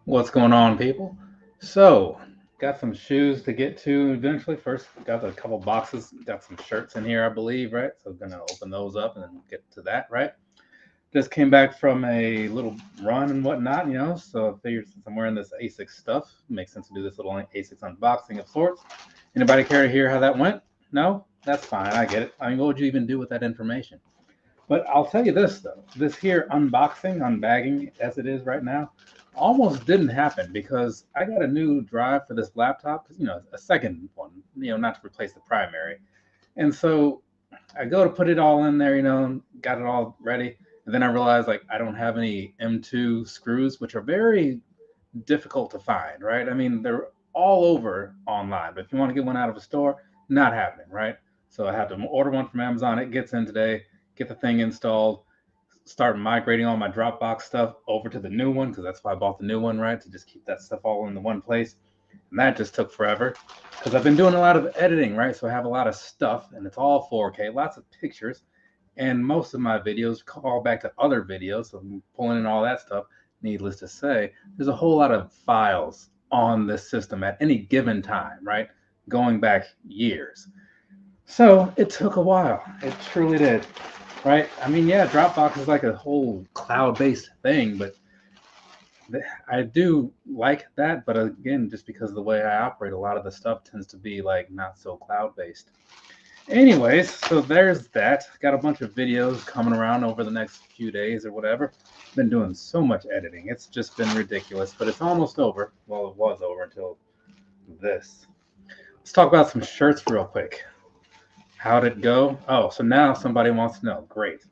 What's going on, people? So, got some shoes to get to eventually. First, got a couple boxes, got some shirts in here, I believe, right? So, gonna open those up and then get to that, right? Just came back from a little run and whatnot. So I figured since I'm wearing this asics stuff, it makes sense to do this little asics unboxing of sorts. Anybody care to hear how that went? No? That's fine, I get it. I mean, what would you even do with that information? But I'll tell you this though, this here unboxing, unbagging as it is right now, almost didn't happen because I got a new drive for this laptop, a second one, not to replace the primary. And so I go to put it all in there, got it all ready. And then I realized like I don't have any M2 screws, which are very difficult to find, right? I mean, they're all over online, but if you want to get one out of a store, not happening, right? So I had to order one from Amazon. It gets in today, get the thing installed, start migrating all my Dropbox stuff over to the new one because that's why I bought the new one, right? To just keep that stuff all in the one place. And that just took forever because I've been doing a lot of editing, right? So I have a lot of stuff and it's all 4K, lots of pictures. And most of my videos call back to other videos. So I'm pulling in all that stuff. Needless to say, there's a whole lot of files on this system at any given time, right? Going back years. So it took a while. It truly did, right? I mean, yeah, Dropbox is like a whole cloud-based thing, but I do like that. But again, just because of the way I operate, a lot of the stuff tends to be like not so cloud-based. Anyways, so there's that. Got a bunch of videos coming around over the next few days or whatever. Been doing so much editing. It's just been ridiculous, but it's almost over. Well, it was over until this. Let's talk about some shirts real quick. How'd it go? Oh, so now somebody wants to know. Great.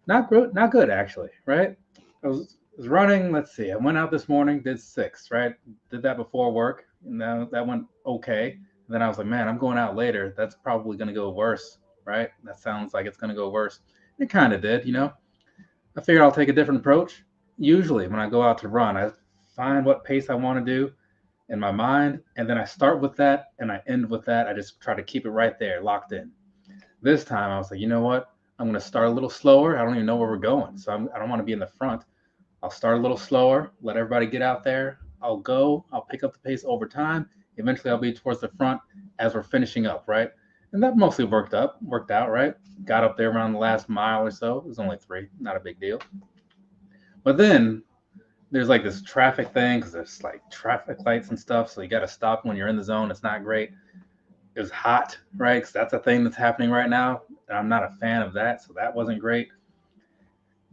Not good actually, right? I was running, let's see. I went out this morning, did 6, right? Did that before work. And that went okay. And then I was like, man, I'm going out later. That's probably going to go worse, right? That sounds like it's going to go worse. It kind of did. I figured I'll take a different approach. Usually, when I go out to run, I find what pace I want to do in my mind, and then I start with that and I end with that. I just try to keep it right there, locked in. This time, I was like, you know what? I'm going to start a little slower. I don't even know where we're going, so I don't want to be in the front. I'll start a little slower, let everybody get out there. I'll pick up the pace over time. Eventually, I'll be towards the front as we're finishing up, right? And that mostly worked out, right? Got up there around the last mile or so. It was only 3, not a big deal. But then there's like this traffic thing because there's like traffic lights and stuff. So you got to stop when you're in the zone. It's not great. It was hot, right? Because that's a thing that's happening right now. And I'm not a fan of that. So that wasn't great.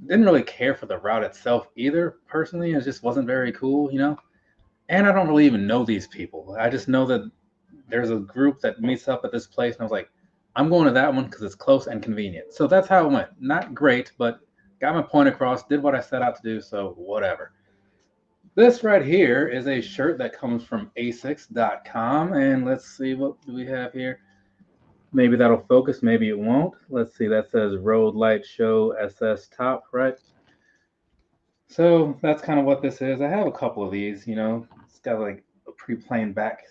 Didn't really care for the route itself either, personally. It just wasn't very cool. And I don't really even know these people. I just know that there's a group that meets up at this place. And I was like, I'm going to that one because it's close and convenient. So that's how it went. Not great, but got my point across, did what I set out to do. So whatever. This right here is a shirt that comes from asics.com. And let's see, what do we have here? Maybe that'll focus, maybe it won't. Let's see, that says Road Light Show SS Top, right? So that's kind of what this is. I have a couple of these, it's got like a pre-plain back.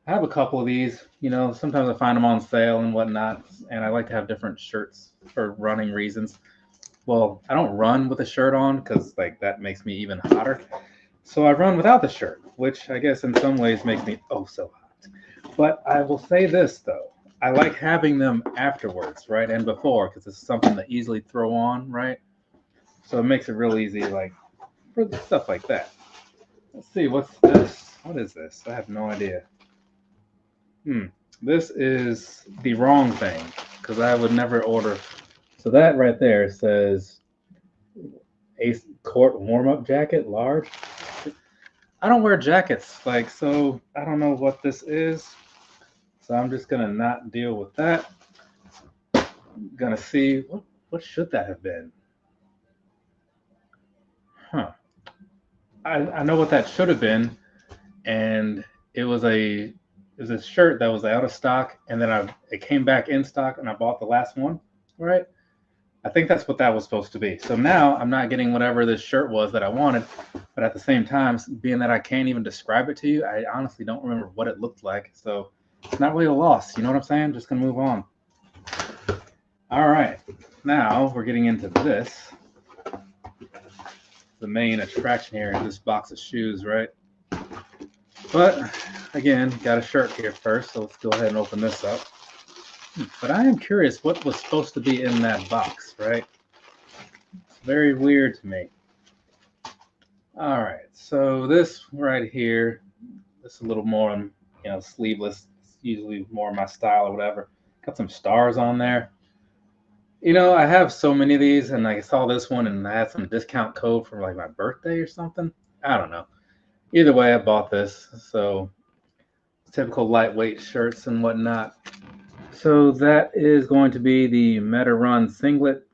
I have a couple of these, sometimes I find them on sale and whatnot. And I like to have different shirts for running reasons. Well, I don't run with a shirt on because like that makes me even hotter. So I run without the shirt, which I guess in some ways makes me oh so hot. But I will say this though. I like having them afterwards, right? And before, because it's something to easily throw on, right? So it makes it real easy, like for stuff like that. Let's see, what's this? What is this? I have no idea. This is the wrong thing because I would never order. So that right there says Ace Court warm-up jacket, large. I don't wear jackets, like, so I don't know what this is. So I'm just gonna not deal with that. Gonna see what should that have been? Huh. I know what that should have been, and it was a shirt that was out of stock, and then it came back in stock, and I bought the last one, right? I think that's what that was supposed to be. So now I'm not getting whatever this shirt was that I wanted, but at the same time, being that I can't even describe it to you, I honestly don't remember what it looked like. So it's not really a loss. You know what I'm saying? Just gonna move on. All right, now we're getting into this. the main attraction here in this box of shoes, right? But again, got a shirt here first, so let's go ahead and open this up. But I am curious what was supposed to be in that box, right? It's very weird to me. All right, so this right here, this is a little more, sleeveless. It's usually more my style or whatever. Got some stars on there. I have so many of these, and I saw this one, and I had some discount code for like my birthday or something. I don't know. Either way, I bought this. So typical lightweight shirts and whatnot. So that is going to be the Meta Run singlet.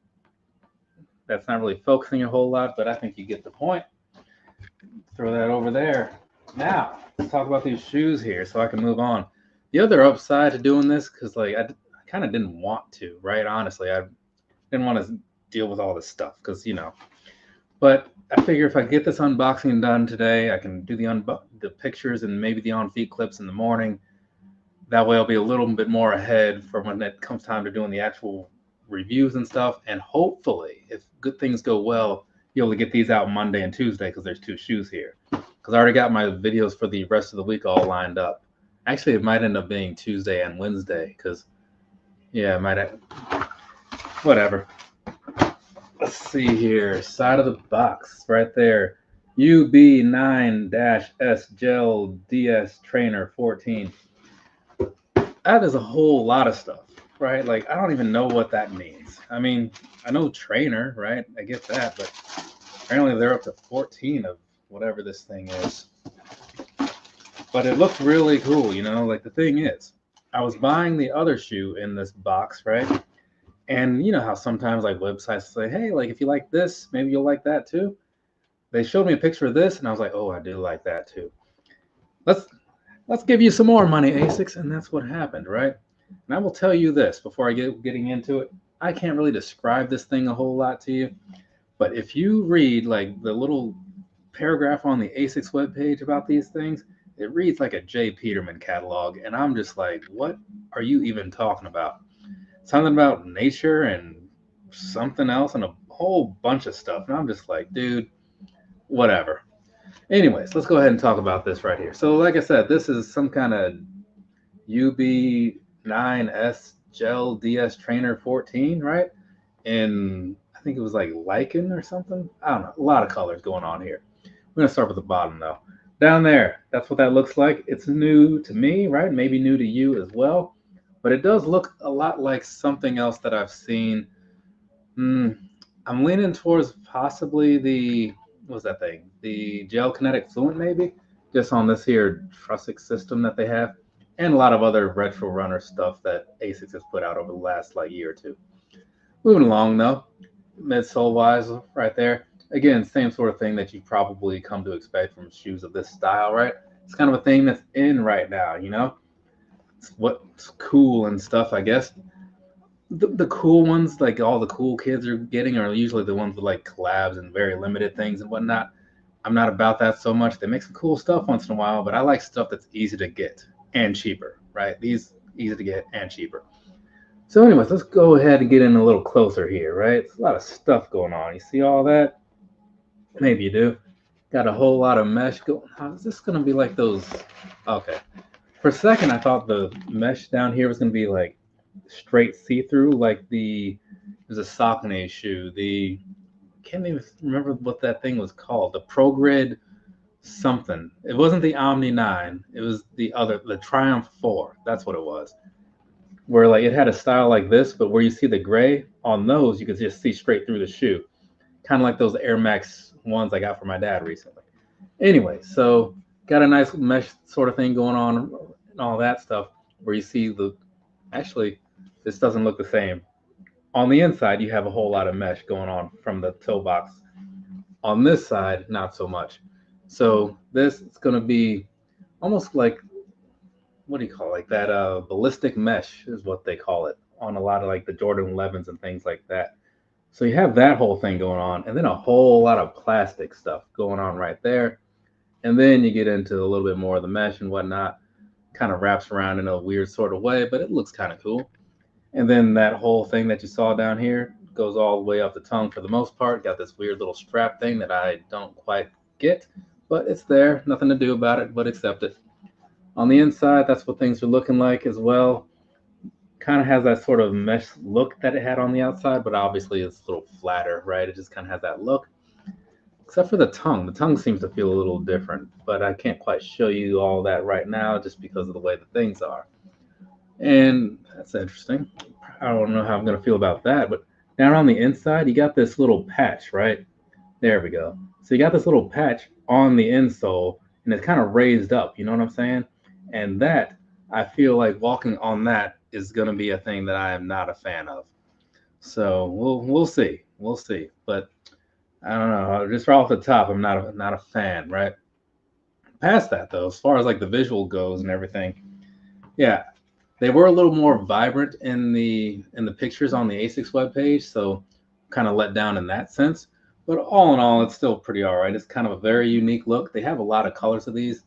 That's not really focusing a whole lot, but I think you get the point. Throw that over there. Now, let's talk about these shoes here so I can move on. The other upside to doing this, because like I kind of didn't want to, right? Honestly, I didn't want to deal with all this stuff because, but I figure if I get this unboxing done today, I can do the pictures and maybe the on-feet clips in the morning. That way I'll be a little bit more ahead for when it comes time to doing the actual reviews and stuff. And hopefully, if good things go well, you'll be able to get these out Monday and Tuesday because there's 2 shoes here. Because I already got my videos for the rest of the week all lined up. Actually, it might end up being Tuesday and Wednesday because, yeah, it might have, whatever. Let's see here. Side of the box right there. UB9-S Gel DS Trainer 14. That is a whole lot of stuff, right? Like, I don't even know what that means. I mean, I know trainer, right? I get that, but apparently they're up to 14 of whatever this thing is. But it looks really cool, like the thing is, I was buying the other shoe in this box, right? And you know how sometimes like websites say, hey, like if you like this, maybe you'll like that too. They showed me a picture of this and I was like, oh, I do like that too. Let's give you some more money, Asics, and that's what happened, right? And I will tell you this before I getting into it. I can't really describe this thing a whole lot to you, but if you read like the little paragraph on the Asics webpage about these things, it reads like a J. Peterman catalog, and I'm just like, what are you even talking about? Something about nature and something else and a whole bunch of stuff, and I'm just like, dude, whatever. Anyways, let's go ahead and talk about this right here. So like I said, this is some kind of UB9-S Gel DS Trainer 14, right? And I think it was like lichen or something. I don't know. A lot of colors going on here. We're going to start with the bottom, though. Down there, that's what that looks like. It's new to me, right? Maybe new to you as well. But it does look a lot like something else that I've seen. I'm leaning towards possibly the, what's that thing? The Gel Kinetic Fluent, maybe? Just on this here Trussic system that they have. And a lot of other retro runner stuff that Asics has put out over the last like year or two. Moving along though, midsole wise, right there. Again, same sort of thing that you probably come to expect from shoes of this style, right? It's kind of a thing that's in right now, It's what's cool and stuff, I guess. The cool ones, like all the cool kids are getting, are usually the ones with like collabs and very limited things and whatnot. I'm not about that so much. They make some cool stuff once in a while, but I like stuff that's easy to get and cheaper, right? These easy to get and cheaper. So anyways, let's go ahead and get in a little closer here, right? It's a lot of stuff going on. You see all that? Maybe you do. Got a whole lot of mesh going. How is this going to be like those? Okay. For a second, I thought the mesh down here was going to be like straight see-through, like there's a Saucony shoe. Can't even remember what that thing was called. The Pro Grid something. It wasn't the Omni 9. It was the Triumph 4. That's what it was. Where like it had a style like this, but where you see the gray on those, you could just see straight through the shoe. Kind of like those Air Max ones I got for my dad recently. Anyway, so got a nice mesh sort of thing going on and all that stuff where you see actually, this doesn't look the same. On the inside, you have a whole lot of mesh going on from the toe box. On this side, not so much. So this is going to be almost like, what do you call it? Like that ballistic mesh is what they call it on a lot of like the Jordan 11s and things like that. So you have that whole thing going on, and then a whole lot of plastic stuff going on right there. And then you get into a little bit more of the mesh and whatnot. Kind of wraps around in a weird sort of way, but it looks kind of cool. And then that whole thing that you saw down here goes all the way up the tongue for the most part. Got this weird little strap thing that I don't quite get, but it's there. Nothing to do about it but accept it. On the inside, that's what things are looking like as well. Kind of has that sort of mesh look that it had on the outside, but obviously it's a little flatter, right? It just kind of has that look. Except for the tongue. The tongue seems to feel a little different, but I can't quite show you all that right now just because of the way the things are. And that's interesting. I don't know how I'm going to feel about that, but down on the inside, you got this little patch, right? There we go. So you got this little patch on the insole, and it's kind of raised up, you know what I'm saying? And that, I feel like walking on that is going to be a thing that I am not a fan of. So we'll see. We'll see. But I don't know. Just right off the top, I'm not a fan, right? Past that though, as far as like the visual goes and everything, yeah, they were a little more vibrant in the pictures on the asics webpage, so kind of let down in that sense. But all in all, it's still pretty all right. It's kind of a very unique look. They have a lot of colors of these.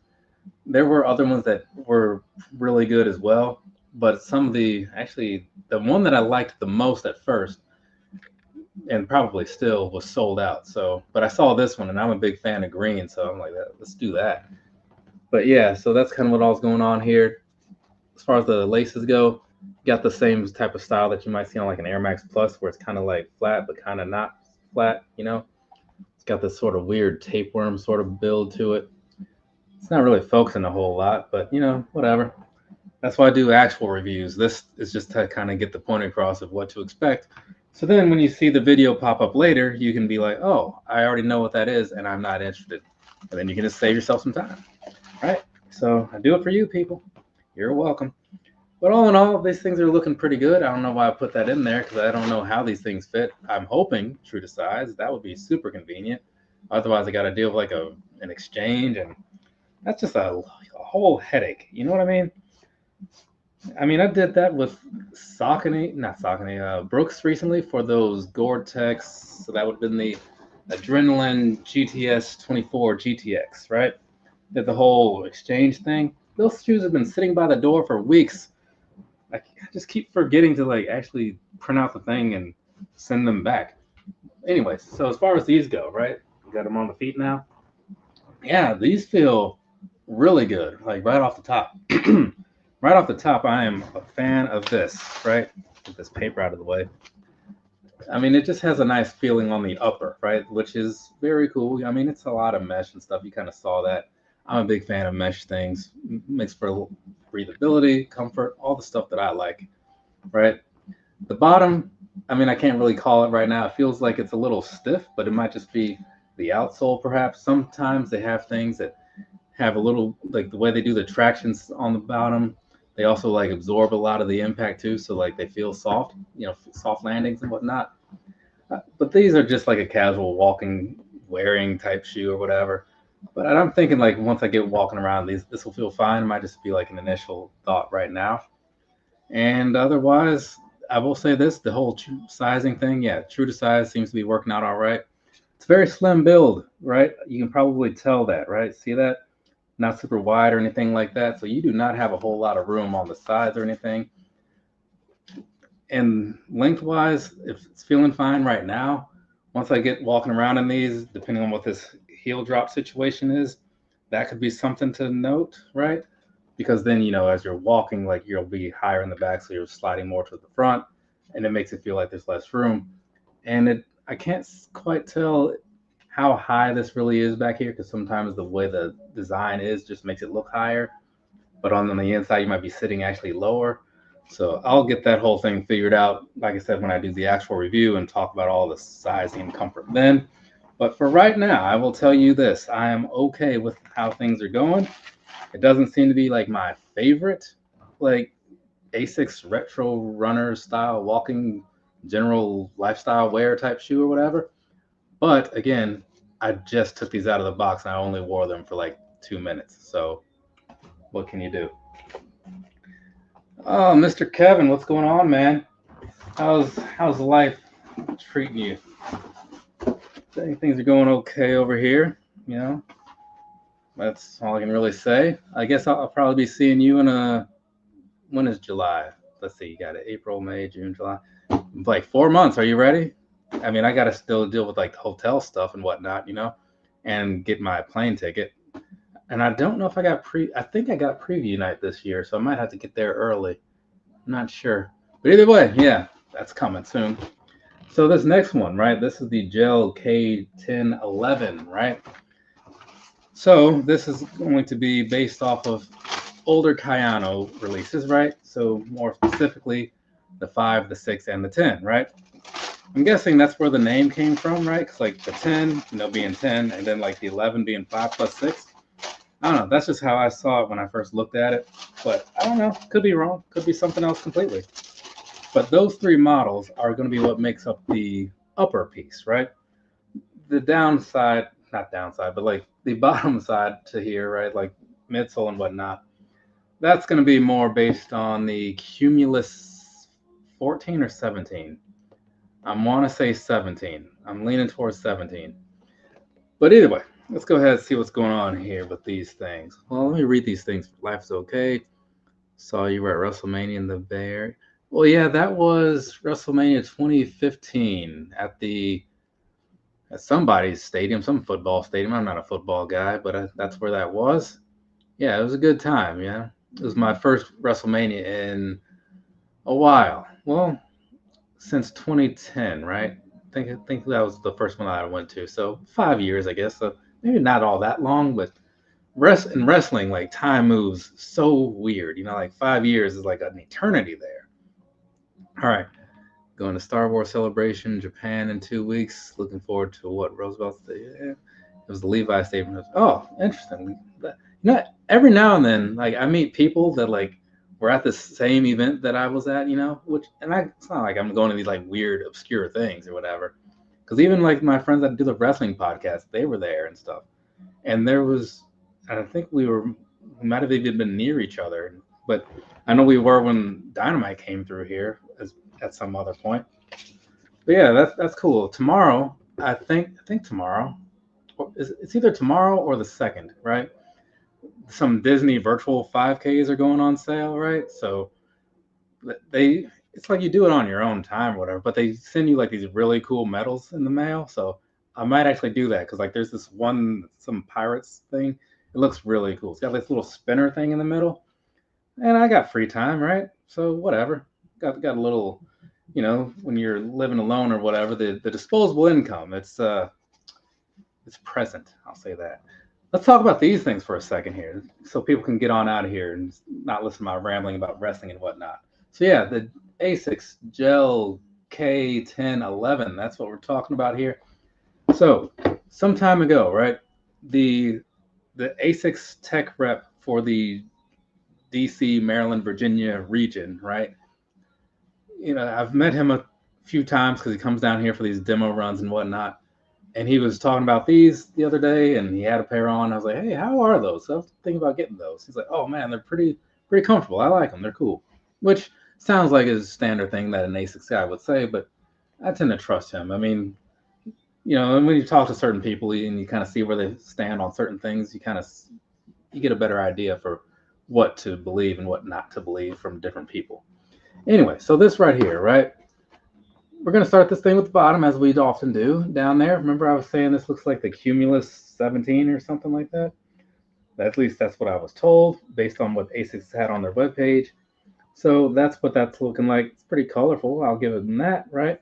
There were other ones that were really good as well, but some of the one that I liked the most at first, and probably still, was sold out. So, but I saw this one, and I'm a big fan of green, so I'm like, let's do that. But yeah, so that's kind of what all's going on here. As far as the laces go, got the same type of style that you might see on like an Air Max Plus, where it's kind of like flat, but kind of not flat, you know? It's got this sort of weird tapeworm sort of build to it. It's not really focusing a whole lot, but you know, whatever. That's why I do actual reviews. This is just to kind of get the point across of what to expect. So then when you see the video pop up later, you can be like, oh, I already know what that is, and I'm not interested. And then you can just save yourself some time, right? So I do it for you people. You're welcome. But all in all, these things are looking pretty good. I don't know why I put that in there because I don't know how these things fit. I'm hoping true to size. That would be super convenient. Otherwise, I got to deal with like an exchange, and that's just a whole headache. You know what I mean? I mean, I did that with Brooks recently for those Gore-Tex. So that would have been the Adrenaline GTS 24 GTX, right? Did the whole exchange thing. Those shoes have been sitting by the door for weeks. I just keep forgetting to like actually print out the thing and send them back. Anyways, so as far as these go, right? We got them on the feet now. Yeah, these feel really good, like right off the top. Right off the top, I am a fan of this, right? Get this paper out of the way. I mean, it just has a nice feeling on the upper, right? Which is very cool. I mean, it's a lot of mesh and stuff. You kind of saw that. I'm a big fan of mesh things. Makes for breathability, comfort, all the stuff that I like, right? The bottom, I mean, I can't really call it right now. It feels like it's a little stiff, but it might just be the outsole perhaps. Sometimes they have things that have a little, like the way they do the tractions on the bottom, they also like absorb a lot of the impact too, so like they feel soft, you know, soft landings and whatnot. But these are just like a casual walking, wearing type shoe or whatever. But I'm thinking like once I get walking around these, this will feel fine. It might just be like an initial thought right now. And otherwise, I will say this, the whole sizing thing, yeah, true to size seems to be working out all right. It's very slim build, right? You can probably tell that, right? See that? Not super wide or anything like that. So you do not have a whole lot of room on the sides or anything. And lengthwise, if it's feeling fine right now, once I get walking around in these, depending on what this heel drop situation is, that could be something to note, right? Because then, you know, as you're walking, like you'll be higher in the back, so you're sliding more to the front, and it makes it feel like there's less room. And I can't quite tell how high this really is back here, because sometimes the way the design is just makes it look higher, but on the inside you might be sitting actually lower. So I'll get that whole thing figured out, like I said, when I do the actual review and talk about all the sizing and comfort then. But for right now, I will tell you this, I am okay with how things are going. It doesn't seem to be like my favorite like asics retro runner style walking general lifestyle wear type shoe or whatever. But again, I just took these out of the box and I only wore them for like 2 minutes. So what can you do? Oh, Mr. Kevin, what's going on, man? How's life treating you? Things are going okay over here, you know. That's all I can really say. I guess I'll probably be seeing you in when is July? Let's see, you got it, April, May, June, July. Like 4 months. Are you ready? I mean, I got to still deal with like the hotel stuff and whatnot, and get my plane ticket. And I don't know if I think I got preview night this year, so I might have to get there early. I'm not sure. But either way, yeah, that's coming soon. So this next one, right? This is the Gel K1011, right? So this is going to be based off of older Kayano releases, right? So more specifically, the 5, the 6, and the 10, right? I'm guessing that's where the name came from, right? Because like the 10, being 10, and then like the 11 being 5 plus 6. I don't know. That's just how I saw it when I first looked at it. But I don't know. Could be wrong. Could be something else completely. But those 3 models are going to be what makes up the upper piece, right? The downside, not downside, but like the bottom side to here, right? Like midsole and whatnot. That's going to be more based on the Cumulus 14 or 17. I want to say 17. I'm leaning towards 17. But either way, let's go ahead and see what's going on here with these things. Well, let me read these things. Life's okay. Saw you were at WrestleMania in the Bay Area. Well, yeah, that was WrestleMania 2015 at somebody's stadium, some football stadium. I'm not a football guy, but that's where that was. Yeah, it was a good time. Yeah, it was my first WrestleMania in a while. Well, since 2010, right? I think that was the first one that I went to. So 5 years, I guess. So maybe not all that long, but in wrestling, like time moves so weird. Like 5 years is like an eternity there. All right, going to Star Wars Celebration, Japan in 2 weeks. Looking forward to what Roosevelt's Day. Yeah, it was the Levi statement. Oh, interesting. Every now and then, like I meet people that like were at the same event that I was at. It's not like I'm going to these like weird, obscure things or whatever. Because even like my friends that do the wrestling podcast, they were there and stuff. And I think we might have even been near each other, but I know we were when Dynamite came through here at some other point. But yeah, that's cool. Tomorrow, I think tomorrow, it's either tomorrow or the 2nd, right? Some Disney virtual 5Ks are going on sale, right? So it's like you do it on your own time or whatever, but they send you like these really cool medals in the mail. So I might actually do that because like there's this some pirates thing. It looks really cool. It's got this little spinner thing in the middle, and I got free time, right? So whatever. Got a little, when you're living alone or whatever, the disposable income. It's present. I'll say that. Let's talk about these things for a second here, so people can get on out of here and not listen to my rambling about wrestling and whatnot. So yeah, the Asics Gel K1011. That's what we're talking about here. So some time ago, right? The Asics tech rep for the DC, Maryland, Virginia region, right? I've met him a few times because he comes down here for these demo runs and whatnot. And he was talking about these the other day, and he had a pair on. I was like, "Hey, how are those?" So I was thinking about getting those. He's like, "Oh man, they're pretty comfortable. I like them. They're cool." Which sounds like a standard thing that an Asics guy would say, but I tend to trust him. I mean, and when you talk to certain people and you kind of see where they stand on certain things, you get a better idea for what to believe and what not to believe from different people. Anyway, so this right here, right? We're going to start this thing with the bottom, as we often do down there. Remember I was saying this looks like the Cumulus 17 or something like that? At least that's what I was told, based on what ASICS had on their webpage. So that's what that's looking like. It's pretty colorful. I'll give it that, right?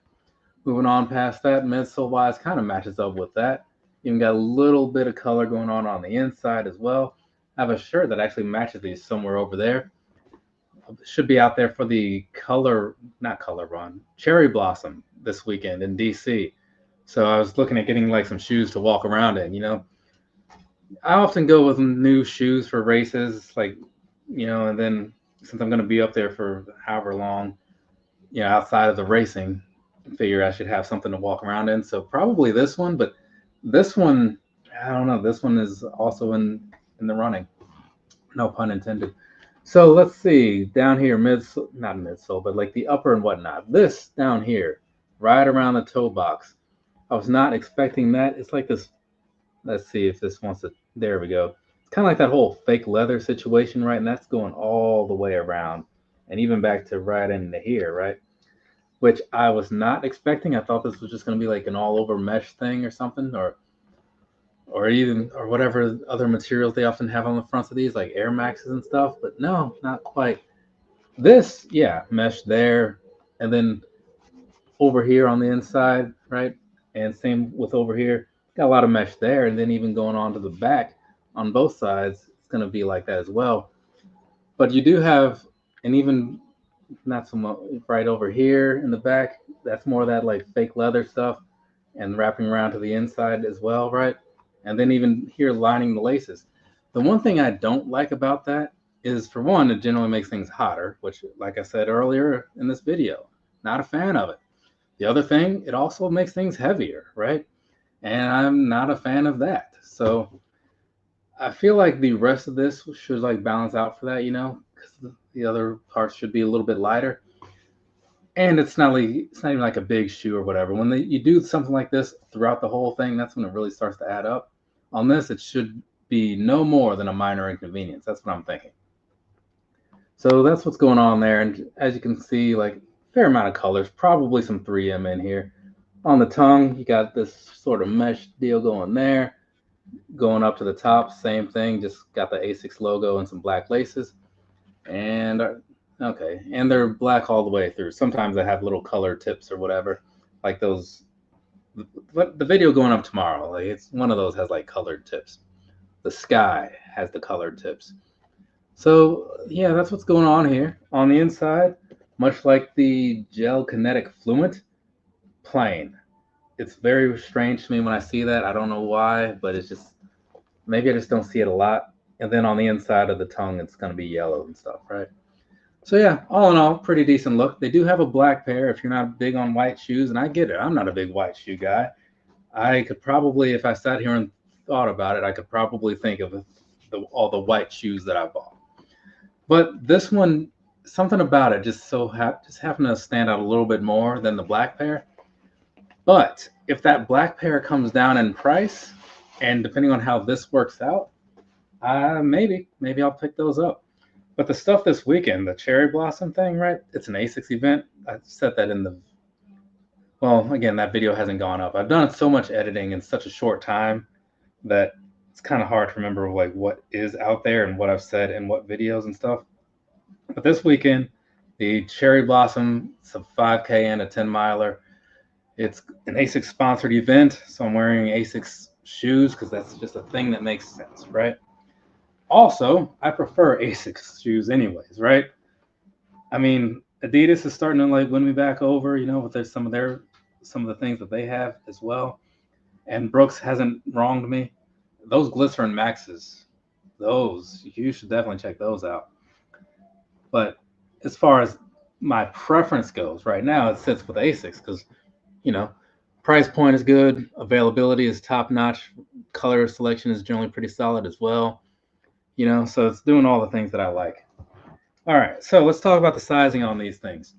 Moving on past that, midsole-wise kind of matches up with that. Even got a little bit of color going on the inside as well. I have a shirt that actually matches these somewhere over there. Should be out there for the not color run, cherry blossom this weekend in DC. So I was looking at getting like some shoes to walk around in. I often go with new shoes for races, like, and then since I'm going to be up there for however long, outside of the racing, I figure I should have something to walk around in. So probably this one, but this one, I don't know. This one is also in the running. No pun intended. So let's see, down here, not midsole, but like the upper and whatnot. This down here, right around the toe box. I was not expecting that. It's like this. Let's see if this wants to. There we go. It's kind of like that whole fake leather situation, right? And that's going all the way around, and even back to right into here, right? which I was not expecting. I thought this was just going to be like an all over mesh thing or something, or whatever other materials they often have on the fronts of these, like Air Maxes and stuff. But no, not quite. This, yeah, mesh there, and then over here on the inside, right? And same with over here. Got a lot of mesh there, and then even going on to the back on both sides, it's going to be like that as well. But you do have, and even not so much right over here in the back, that's more of that like fake leather stuff and wrapping around to the inside as well, right? And then even here lining the laces. The one thing I don't like about that is, for one, it generally makes things hotter, which, like I said earlier in this video, not a fan of it. The other thing, it also makes things heavier, right? And I'm not a fan of that. So I feel like the rest of this should like balance out for that, because the other parts should be a little bit lighter. And it's not even like a big shoe or whatever. When you do something like this throughout the whole thing, that's when it really starts to add up. On this, it should be no more than a minor inconvenience. That's what I'm thinking. So that's what's going on there. And as you can see, like, fair amount of colors, probably some 3M in here. On the tongue, you got this sort of mesh deal going there. Going up to the top, same thing, just got the asics logo and some black laces. And okay, and they're black all the way through. Sometimes they have little color tips or whatever, like those. The video going up tomorrow, like, it's one of those has like colored tips. The sky has the colored tips. So yeah, that's what's going on here. On the inside, much like the Gel Kinetic Fluent, plain. It's very strange to me when I see that. I don't know why, but it's just, maybe I just don't see it a lot. And then on the inside of the tongue, it's going to be yellow and stuff, right? So yeah, all in all, pretty decent look. They do have a black pair if you're not big on white shoes, and I get it. I'm not a big white shoe guy. I could probably, if I sat here and thought about it, I could probably think of all the white shoes that I bought. But this one, something about it just happened to stand out a little bit more than the black pair. But if that black pair comes down in price, and depending on how this works out, maybe I'll pick those up. But the stuff this weekend, the cherry blossom thing, right? It's an asics event. I said that well, again, that video hasn't gone up. I've done so much editing in such a short time that it's kind of hard to remember like what is out there and what I've said in what videos and stuff. But this weekend, the cherry blossom, it's a 5K and a 10 miler. It's an asics sponsored event, so I'm wearing asics shoes because that's just a thing that makes sense, right? Also, I prefer asics shoes anyways, right? I mean, Adidas is starting to like win me back over, with some of the things that they have as well. And Brooks hasn't wronged me. Those Glycerin Maxes, you should definitely check those out. But as far as my preference goes right now, it sits with asics because, price point is good, availability is top notch, color selection is generally pretty solid as well. So it's doing all the things that I like. All right, so let's talk about the sizing on these things.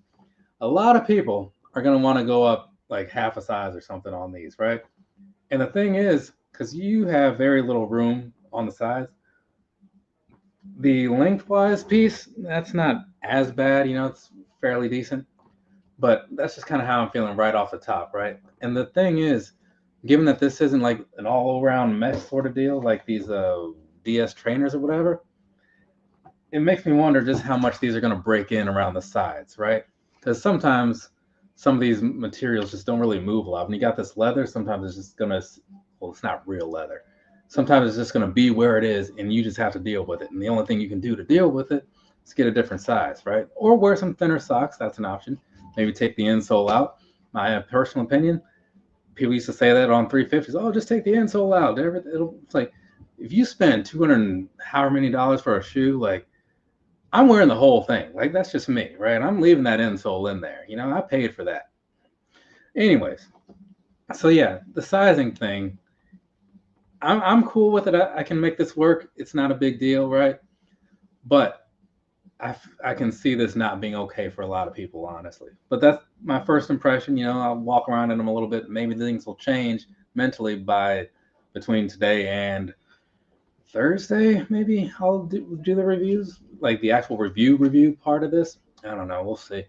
A lot of people are going to want to go up like half a size or something on these, right? And the thing is, because you have very little room on the sides, the lengthwise piece, that's not as bad, it's fairly decent. But that's just kind of how I'm feeling right off the top, right? And the thing is, given that this isn't like an all-around mesh sort of deal, like these DS trainers or whatever, it makes me wonder just how much these are going to break in around the sides, right? Because sometimes some of these materials just don't really move a lot. When you got this leather, sometimes it's just going to, well, it's not real leather. Sometimes it's just going to be where it is, and you just have to deal with it. And the only thing you can do to deal with it is get a different size, right? Or wear some thinner socks. That's an option. Maybe take the insole out. My personal opinion, people used to say that on 350s. Oh, just take the insole out. It's like, if you spend $200 however many dollars for a shoe, like, I'm wearing the whole thing. Like, that's just me, right? I'm leaving that insole in there. I paid for that. Anyways, so yeah, the sizing thing, I'm cool with it. I can make this work. It's not a big deal, right? But I can see this not being okay for a lot of people, honestly. But that's my first impression. I'll walk around in them a little bit. Maybe things will change mentally between today and Thursday. Maybe I'll do the reviews, like the actual review part of this. I don't know. We'll see.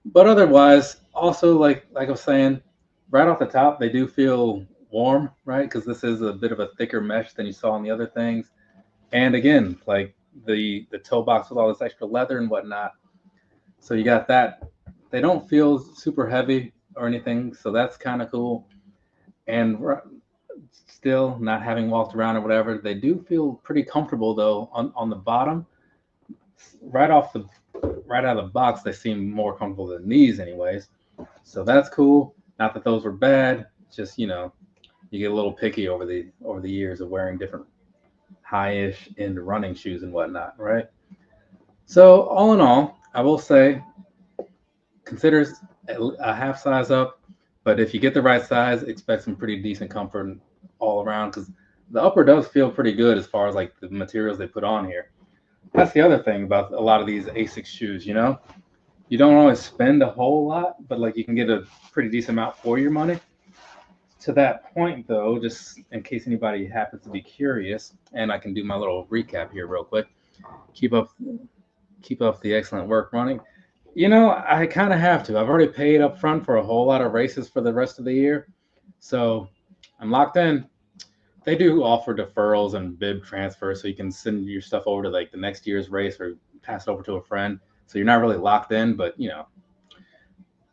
But otherwise, also like I was saying, right off the top, they do feel warm, right? Because this is a bit of a thicker mesh than you saw on the other things. And again, like the toe box with all this extra leather and whatnot. So you got that. They don't feel super heavy or anything, so that's kind of cool. And still, not having walked around or whatever, they do feel pretty comfortable though on the bottom. Right off the right out of the box, they seem more comfortable than these, anyways. So that's cool. Not that those were bad. Just you get a little picky over the years of wearing different high-ish end running shoes and whatnot, right? So all in all, I will say consider a half size up, but if you get the right size, expect some pretty decent comfort all around because the upper does feel pretty good as far as like the materials they put on here. That's the other thing about a lot of these asics shoes, you don't always spend a whole lot, but like you can get a pretty decent amount for your money. To that point though, just in case anybody happens to be curious, and I can do my little recap here real quick. Keep up keep up the excellent work running. I kind of have to. I've already paid up front for a whole lot of races for the rest of the year. So I'm locked in. They do offer deferrals and bib transfers so you can send your stuff over to like the next year's race or pass it over to a friend. So you're not really locked in, but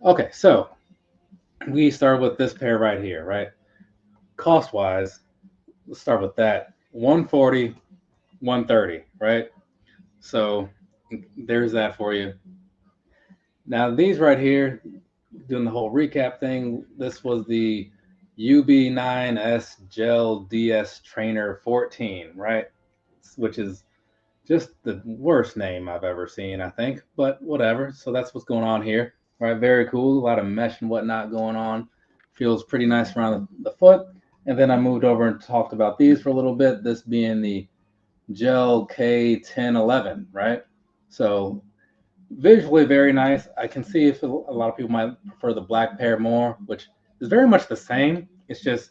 Okay, so we start with this pair right here, right? Cost wise, let's start with that. 140, 130, right? So there's that for you. Now these right here, doing the whole recap thing, this was the UB9S Gel DS Trainer 14, right? Which is just the worst name I've ever seen, I think, but whatever. So that's what's going on here, right? Very cool. A lot of mesh and whatnot going on. Feels pretty nice around the foot. And then I moved over and talked about these for a little bit. This being the Gel K1011, right? So visually very nice. I can see if a lot of people might prefer the black pair more, which is very much the same. It's just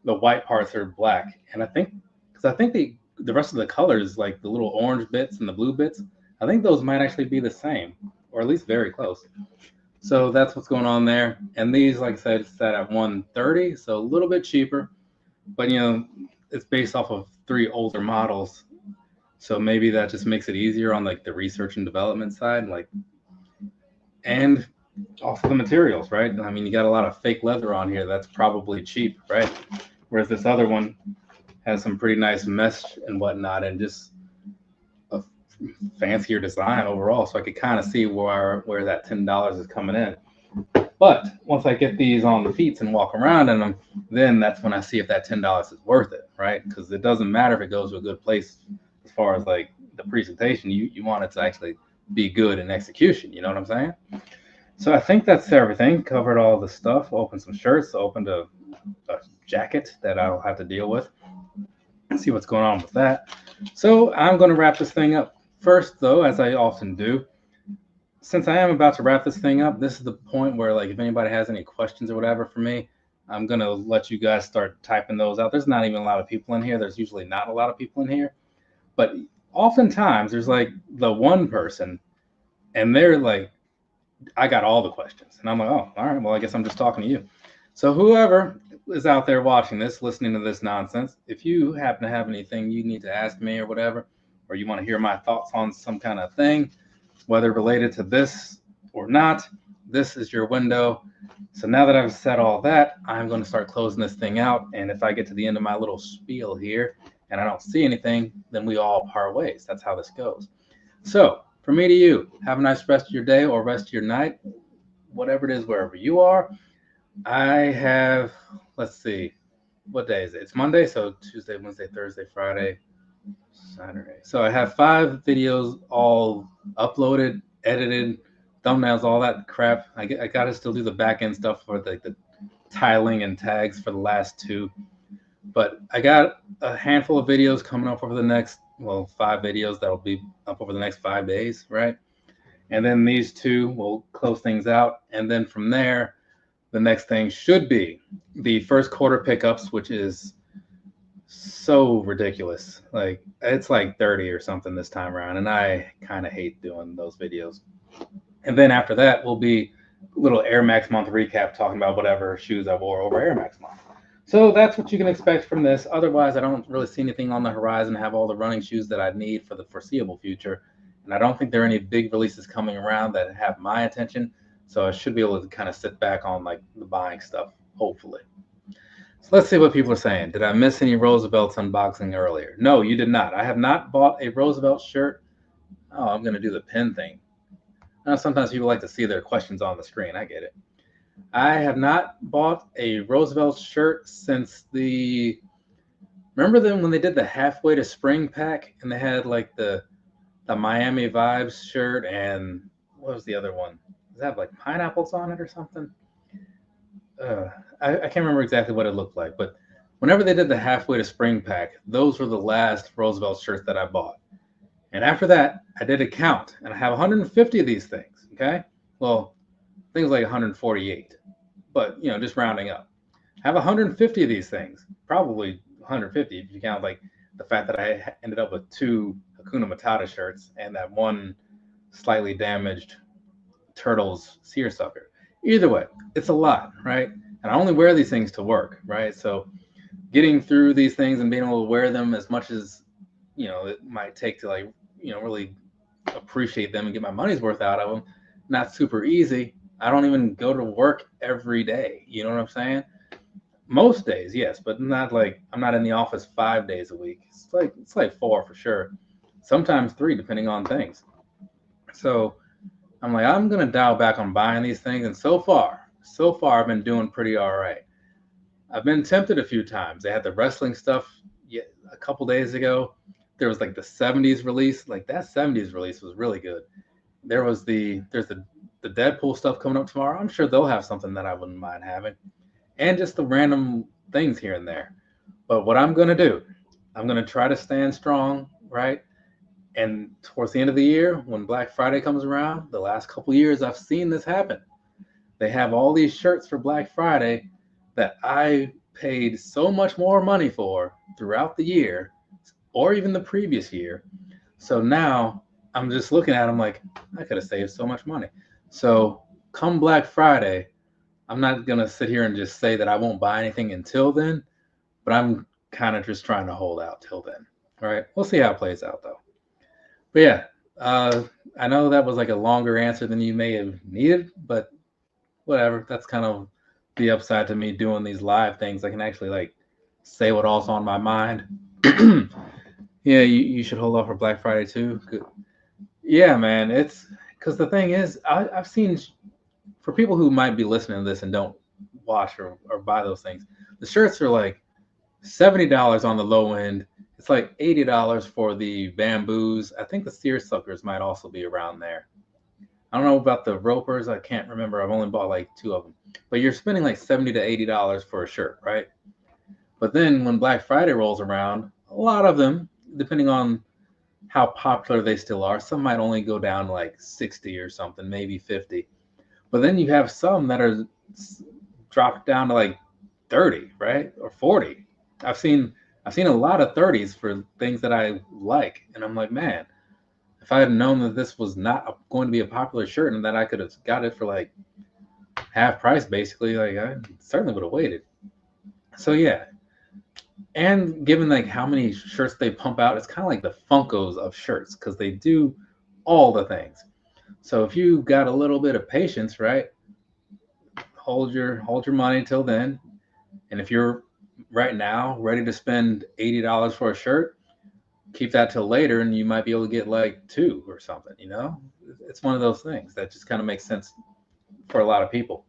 the white parts are black, and I think the rest of the colors, like the little orange bits and the blue bits, I think those might actually be the same, or at least very close. So that's what's going on there. And these, like I said, set at 130, so a little bit cheaper, but it's based off of three older models, so maybe that just makes it easier on like the research and development side, like and also the materials, right? I mean, you got a lot of fake leather on here that's probably cheap, right? Whereas this other one has some pretty nice mesh and whatnot, and just a fancier design overall. So I could kind of see where that $10 is coming in. But once I get these on the feet and walk around in them, then that's when I see if that $10 is worth it, right? Because it doesn't matter if it goes to a good place as far as like the presentation. You want it to actually be good in execution. You know what I'm saying? So I think that's everything. Covered all the stuff. Opened some shirts. Opened a jacket that I'll have to deal with. See what's going on with that. So I'm going to wrap this thing up. First, though, as I often do, since I am about to wrap this thing up, this is the point where, like, if anybody has any questions or whatever for me, I'm going to let you guys start typing those out. There's not even a lot of people in here. There's usually not a lot of people in here. But oftentimes there's like the one person and they're like, I got all the questions. And I'm like, oh, all right, well, I guess I'm just talking to you. So whoever is out there watching this, listening to this nonsense, if you happen to have anything you need to ask me or whatever, or you want to hear my thoughts on some kind of thing, whether related to this or not, this is your window. So now that I've said all that, I'm going to start closing this thing out. And if I get to the end of my little spiel here and I don't see anything, then we all part ways. That's how this goes. So from me to you, have a nice rest of your day or rest of your night, whatever it is, wherever you are. I have, let's see, what day is it? It's Monday, so Tuesday, Wednesday, Thursday, Friday, Saturday. So I have 5 videos all uploaded, edited, thumbnails, all that crap. I got to still do the back end stuff for the tiling and tags for the last 2. But I got a handful of videos coming up over the next, 5 videos that'll be up over the next 5 days, right? And then these 2 will close things out. And then from there, the next thing should be the first quarter pickups, which is so ridiculous. Like it's like 30 or something this time around. And I kind of hate doing those videos. And then after that will be a little Air Max month recap talking about whatever shoes I wore over Air Max month. So that's what you can expect from this. Otherwise, I don't really see anything on the horizon. I have all the running shoes that I need for the foreseeable future. And I don't think there are any big releases coming around that have my attention. So I should be able to kind of sit back on like the buying stuff, hopefully. So let's see what people are saying. Did I miss any Roosevelt's unboxing earlier? No, you did not. I have not bought a Roosevelt shirt. Oh, I'm going to do the pin thing. Now, sometimes people like to see their questions on the screen. I get it. I have not bought a Roosevelt shirt since the. Remember them when they did the halfway to spring pack and they had like the Miami Vibes shirt and what was the other one? Does that have like pineapples on it or something? I can't remember exactly what it looked like, but whenever they did the halfway to spring pack, those were the last Roosevelt shirts that I bought. And after that, I did a count, and I have 150 of these things. Okay, well, things like 148, but just rounding up. I have 150 of these things, probably 150 if you count like the fact that I ended up with two Hakuna Matata shirts and that one slightly damaged Turtles seersucker. Either way, it's a lot, right? And I only wear these things to work, right? So getting through these things and being able to wear them as much as it might take to like really appreciate them and get my money's worth out of them, not super easy. I don't even go to work every day. You know what I'm saying? Most days, yes, but not like I'm not in the office 5 days a week. It's like four for sure. Sometimes three, depending on things. So I'm like, I'm gonna dial back on buying these things, and so far, I've been doing pretty all right. I've been tempted a few times. They had the wrestling stuff a couple days ago. There was like the '70s release. Like that '70s release was really good. There's the Deadpool stuff coming up tomorrow. I'm sure they'll have something that I wouldn't mind having, and just the random things here and there. But what I'm gonna do, I'm gonna try to stand strong, right? And towards the end of the year, when Black Friday comes around, the last couple of years I've seen this happen. They have all these shirts for Black Friday that I paid so much more money for throughout the year or even the previous year. So now I'm just looking at them like I could have saved so much money. So come Black Friday, I'm not going to sit here and just say that I won't buy anything until then, but I'm kind of just trying to hold out till then. All right. We'll see how it plays out though. But yeah, I know that was like a longer answer than you may have needed, but whatever. That's kind of the upside to me doing these live things. I can actually like say what all's on my mind. Yeah, you should hold off for Black Friday too. Good. Yeah, man. It's because the thing is, I've seen for people who might be listening to this and don't watch or buy those things, the shirts are like $70 on the low end. It's like $80 for the bamboos. I think the seersuckers might also be around there. I don't know about the ropers. I can't remember. I've only bought like two of them. But you're spending like $70 to $80 for a shirt, right? But then when Black Friday rolls around, a lot of them, depending on how popular they still are, some might only go down to like 60 or something, maybe 50. But then you have some that are dropped down to like 30, right? Or 40. I've seen a lot of 30s for things that I like, and I'm like, man, if I had known that this was not going to be a popular shirt and that I could have got it for like half price, basically, like I certainly would have waited. So yeah, and given like how many shirts they pump out, it's kind of like the Funkos of shirts because they do all the things. So if you got a little bit of patience, right, hold your money till then, and if you're right now ready to spend $80 for a shirt, keep that till later and you might be able to get like two or something. It's one of those things that just kind of makes sense for a lot of people,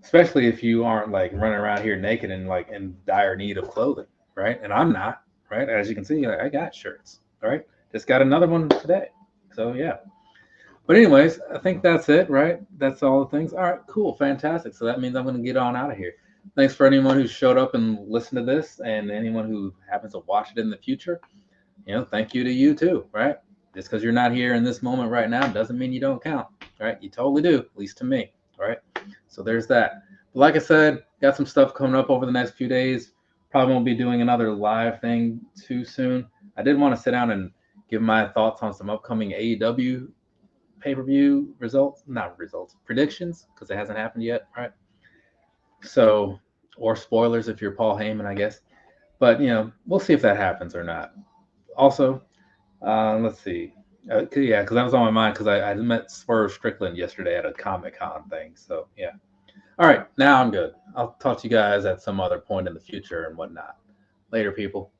especially if you aren't like running around here naked and like in dire need of clothing, right? And I'm not, right? As you can see, I got shirts, all right? Just got another one today. So yeah. But anyways, I think that's it, right? That's all the things. All right, cool, fantastic. So that means I'm going to get on out of here. Thanks for anyone who showed up and listened to this, and anyone who happens to watch it in the future. Thank you to you too, right? Just because you're not here in this moment right now doesn't mean you don't count, right? You totally do, at least to me, all right? So there's that. But like I said, got some stuff coming up over the next few days. Probably won't be doing another live thing too soon. I did want to sit down and give my thoughts on some upcoming AEW pay-per-view predictions, because it hasn't happened yet, right? So, or spoilers if you're Paul Heyman, I guess. But we'll see if that happens or not. Also, let's see. Yeah, because that was on my mind because I met Swerve Strickland yesterday at a Comic-Con thing. So yeah. All right, now I'm good. I'll talk to you guys at some other point in the future and whatnot. Later, people.